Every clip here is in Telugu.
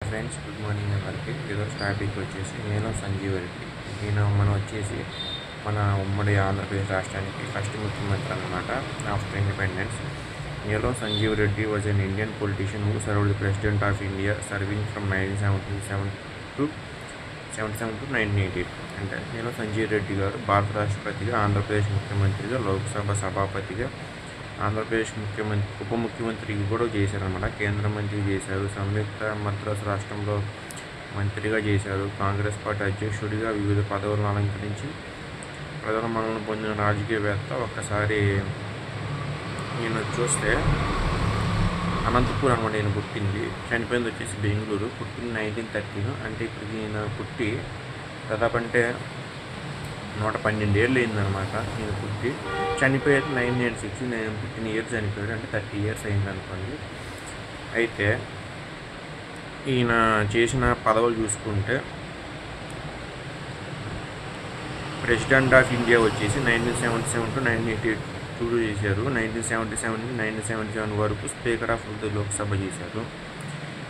ఫ్రెండ్స్, గుడ్ మార్నింగ్ అందరికి. ఈరోజు టాపిక్ వచ్చేసి నేను సంజీవ్ రెడ్డి. మనం వచ్చేసి మన ఉమ్మడి ఆంధ్రప్రదేశ్ రాష్ట్రానికి ఫస్ట్ ముఖ్యమంత్రి అన్నమాట after independence. Neelam Sanjiva Reddy was an Indian politician who served the president of India serving from 1977 to 1988. అంటే నీలో సంజీవ్ రెడ్డి గారు భారత రాష్ట్రపతిగా, ఆంధ్రప్రదేశ్ ముఖ్యమంత్రిగా, లోక్సభ సభాపతిగా, ఆంధ్రప్రదేశ్ ఉప ముఖ్యమంత్రికి కూడా చేశారన్నమాట. కేంద్ర మంత్రి చేశారు, సంయుక్త మద్రాసు రాష్ట్రంలో మంత్రిగా చేశారు, కాంగ్రెస్ పార్టీ అధ్యక్షుడిగా వివిధ పదవులను అలంకరించి ప్రజల మన్ననలు పొందిన రాజకీయవేత్త. ఒక్కసారి ఈయన చూస్తే అనంతపూర్ అనమాట ఈయన పుట్టింది. చనిపోయింది వచ్చేసి బెంగళూరు. పుట్టింది 1913. అంటే ఇప్పటికి ఈయన పుట్టి దాదాపు అంటే 112 ఏళ్ళు అయిందనమాట. ఈయన పుట్టి చనిపోయేది 1996. నేను పుట్టిన ఇయర్ చనిపోయాడు, అంటే 30 years అయింది అనుకోండి. అయితే ఈయన చేసిన పదవులు చూసుకుంటే ప్రెసిడెంట్ ఆఫ్ ఇండియా వచ్చేసి 1977 టు 1982 చేశారు. 1977 నుంచి 1977 వరకు స్పీకర్ ఆఫ్ ది లోక్సభ చేశారు.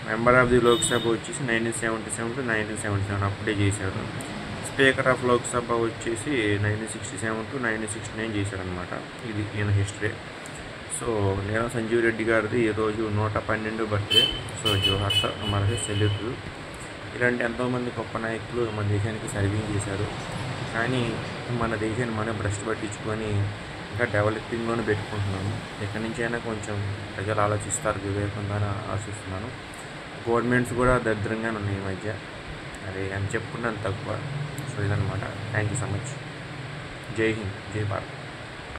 మెంబర్ ఆఫ్ ది లోక్సభ వచ్చేసి 1977 టు 1977 అప్పుడే చేశారు. స్పీకర్ ఆఫ్ లోక్సభ వచ్చేసి 1967 టు 1969 చేశారనమాట. ఇది ఈయన హిస్టరీ. సో నేను సంజీవ్ రెడ్డి గారిది ఈరోజు 112 బర్త్డే. సో జోహార్ సార్, మనకి సెల్యూట్లు. ఇలాంటి ఎంతోమంది గొప్ప నాయకులు మన దేశానికి సర్వింగ్ చేశారు. కానీ మన దేశాన్ని మనం భ్రష్టు పట్టించుకొని ఇంకా డెవలపింగ్లోనే పెట్టుకుంటున్నాము. ఎక్కడి నుంచి అయినా కొంచెం ప్రజలు ఆలోచిస్తారు వివేకంగా ఆశిస్తున్నాను. గవర్నమెంట్స్ కూడా దరిద్రంగానే ఉన్నాయి ఈ మధ్య. అది అని చెప్పుకున్నాను తక్కువ. సో ఇదన్నమాట. Thank you so much. జై హింద్, జై భారత్.